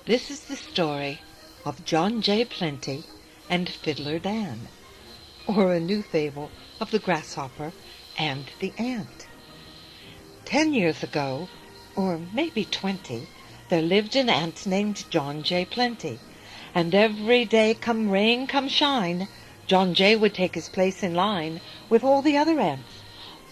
This is the story of John J. Plenty and Fiddler Dan, or a new fable of the grasshopper and the ant. 10 years ago, or maybe 20, there lived an ant named John J. Plenty, and every day, come rain, come shine, John J. would take his place in line with all the other ants.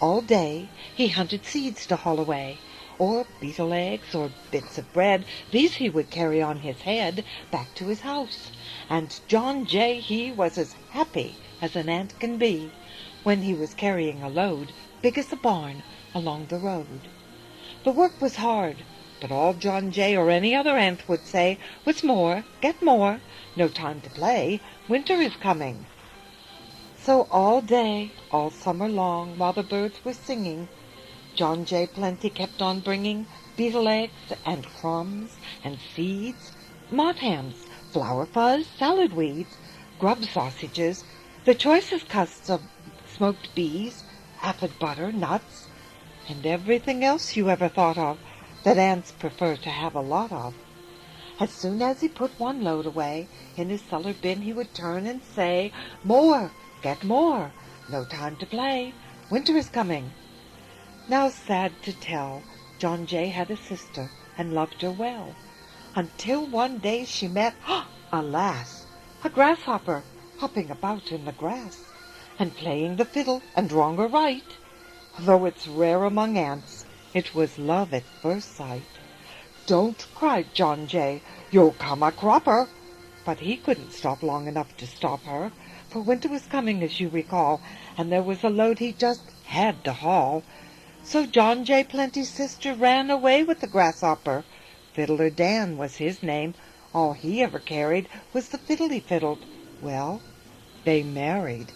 All day he hunted seeds to haul away, or beetle eggs, or bits of bread. These he would carry on his head back to his house. And John J., he was as happy as an ant can be when he was carrying a load big as a barn along the road. The work was hard, but all John J. or any other ant would say was more, get more, no time to play, winter is coming. So all day, all summer long, while the birds were singing, John J. Plenty kept on bringing beetle eggs and crumbs and seeds, moth hams, flour fuzz, salad weeds, grub sausages, the choicest cusps of smoked bees, apple butter, nuts, and everything else you ever thought of that ants prefer to have a lot of. As soon as he put one load away, in his cellar bin he would turn and say, more, get more, no time to play, winter is coming. Now, sad to tell, John J. had a sister and loved her well, until one day she met, alas, a grasshopper hopping about in the grass, and playing the fiddle, and wrong or right. Though it's rare among ants, it was love at first sight. Don't, cried John J., you'll come a cropper. But he couldn't stop long enough to stop her, for winter was coming, as you recall, and there was a load he just had to haul. So John J. Plenty's sister ran away with the grasshopper. Fiddler Dan was his name. All he ever carried was the fiddle he fiddled. Well, they married.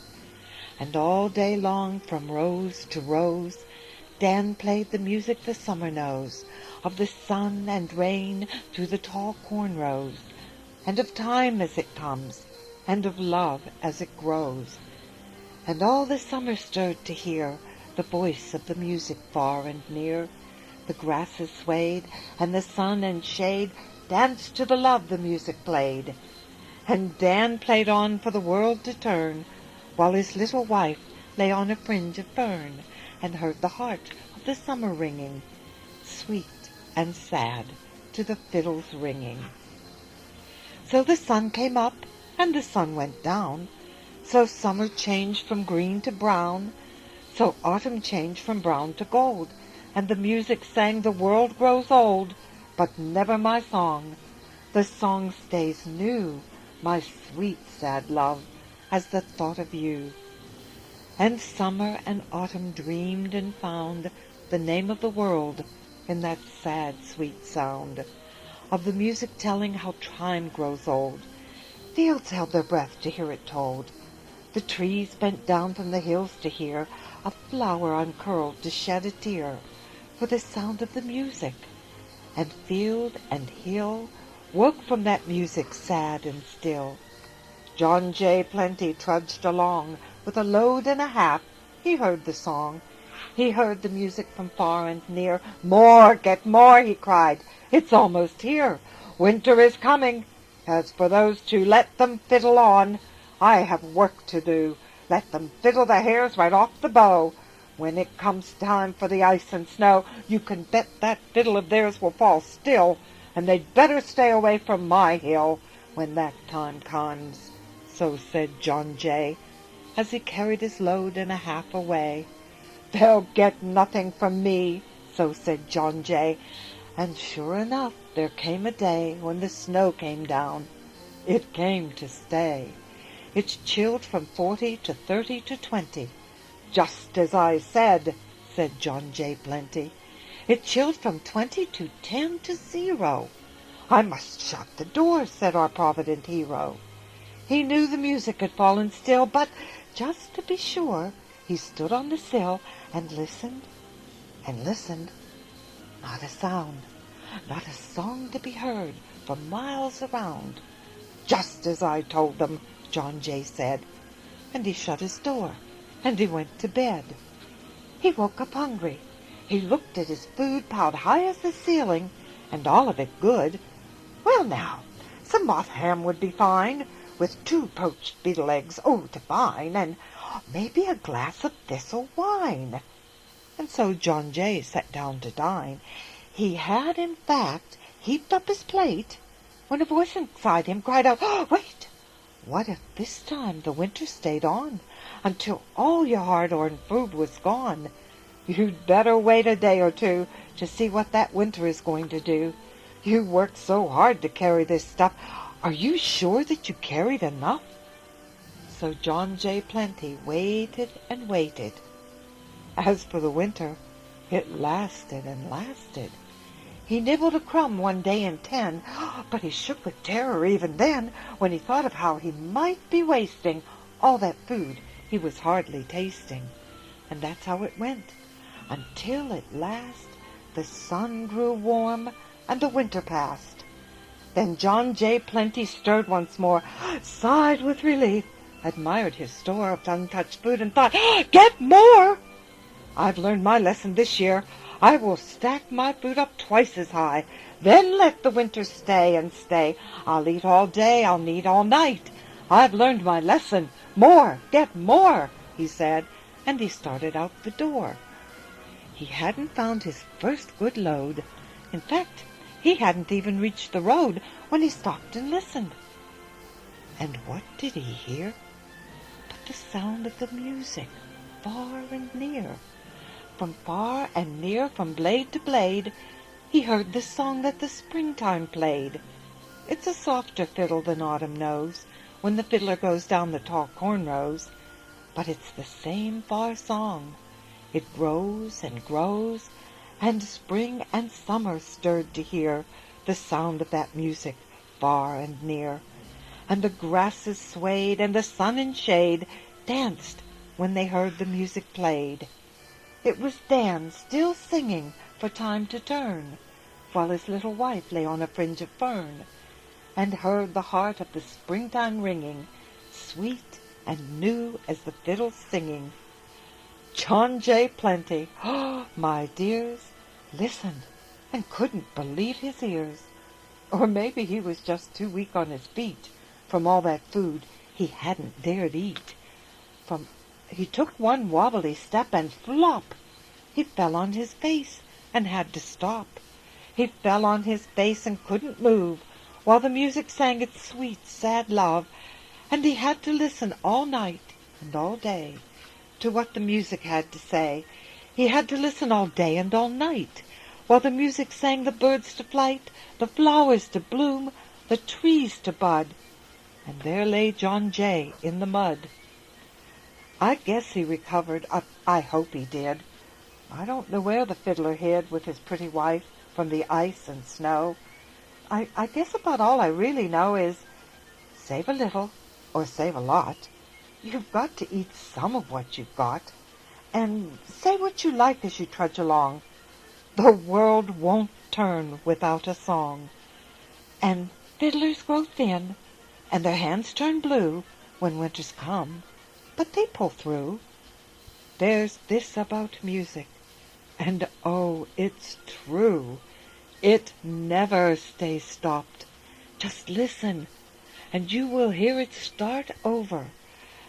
And all day long, from rose to rose, Dan played the music the summer knows, of the sun and rain through the tall corn rows, and of time as it comes, and of love as it grows. And all the summer stirred to hear the voice of the music far and near. The grasses swayed, and the sun and shade danced to the love the music played. And Dan played on for the world to turn, while his little wife lay on a fringe of fern, and heard the heart of the summer ringing, sweet and sad to the fiddle's ringing. So the sun came up, and the sun went down. So summer changed from green to brown. So autumn changed from brown to gold, and the music sang, the world grows old, but never my song. The song stays new, my sweet sad love, as the thought of you. And summer and autumn dreamed and found the name of the world in that sad, sweet sound of the music telling how time grows old. Fields held their breath to hear it told. The trees bent down from the hills to hear a flower uncurled to shed a tear for the sound of the music. And field and hill woke from that music sad and still. John J. Plenty trudged along with a load and a half. He heard the song. He heard the music from far and near. More, get more, he cried. It's almost here. Winter is coming. As for those two, let them fiddle on. I have work to do. Let them fiddle the hairs right off the bow. When it comes time for the ice and snow, you can bet that fiddle of theirs will fall still, and they'd better stay away from my hill when that time comes. So said John J., as he carried his load and a half away. They'll get nothing from me, so said John J., and sure enough there came a day when the snow came down. It came to stay. It chilled from 40 to 30 to 20. Just as I said John J. Plenty. It chilled from 20 to 10 to 0. I must shut the door, said our provident hero. He knew the music had fallen still, but just to be sure, he stood on the sill and listened and listened. Not a sound, not a song to be heard for miles around. Just as I told them, John J. said, and he shut his door, and he went to bed. He woke up hungry. He looked at his food piled high as the ceiling, and all of it good. Well now, some moth ham would be fine, with 2 poached beetle eggs, oh, divine, and maybe a glass of thistle wine. And so John Jay sat down to dine. He had, in fact, heaped up his plate, when a voice inside him cried out, "Oh, wait! What if this time the winter stayed on, until all your hard-earned food was gone? You'd better wait a day or two to see what that winter is going to do. You worked so hard to carry this stuff. Are you sure that you carried enough?" So John Jay Plenty waited and waited. As for the winter, it lasted and lasted. He nibbled a crumb one day in 10, but he shook with terror even then when he thought of how he might be wasting all that food he was hardly tasting. And that's how it went, until at last the sun grew warm and the winter passed. Then John Jay Plenty stirred once more, sighed with relief, admired his store of untouched food, and thought, "Get more! I've learned my lesson this year. I will stack my food up twice as high, then let the winter stay and stay. I'll eat all day, I'll need all night. I've learned my lesson. More, get more," he said, and he started out the door. He hadn't found his first good load. In fact, he hadn't even reached the road when he stopped and listened. And what did he hear but the sound of the music, far and near? From far and near, from blade to blade, he heard the song that the springtime played. It's a softer fiddle than autumn knows, when the fiddler goes down the tall corn rows. But it's the same far song. It grows and grows, and spring and summer stirred to hear the sound of that music far and near. And the grasses swayed, and the sun and shade danced when they heard the music played. It was Dan still singing for time to turn, while his little wife lay on a fringe of fern, and heard the heart of the springtime ringing, sweet and new as the fiddle singing. John Jay Plenty, my dears, listened and couldn't believe his ears. Or maybe he was just too weak on his feet from all that food he hadn't dared eat. He took one wobbly step and flop! He fell on his face and had to stop. He fell on his face and couldn't move, while the music sang its sweet, sad love, and he had to listen all night and all day to what the music had to say. He had to listen all day and all night, while the music sang the birds to flight, the flowers to bloom, the trees to bud, and there lay John Jay in the mud. I guess he recovered. I hope he did. I don't know where the fiddler hid with his pretty wife from the ice and snow. I guess about all I really know is, save a little or save a lot. You've got to eat some of what you've got, and say what you like as you trudge along. The world won't turn without a song. And fiddlers grow thin, and their hands turn blue when winters come, but they pull through. There's this about music, and oh, it's true. It never stays stopped. Just listen, and you will hear it start over,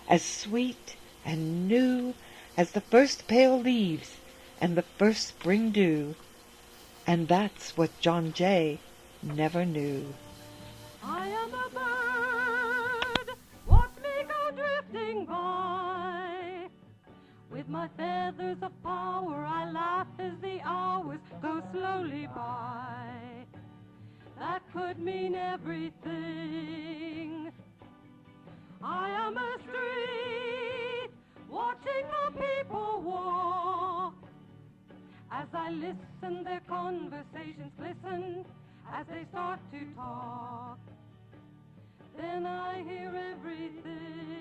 as sweet and new as the first pale leaves and the first spring dew. And that's what John Jay never knew. I am a bird, watch me go drifting by. With my feathers of power, I laugh as the hours go slowly by. That could mean everything. I am a street, watching the people walk. As I listen, their conversations glisten as they start to talk. Then I hear everything.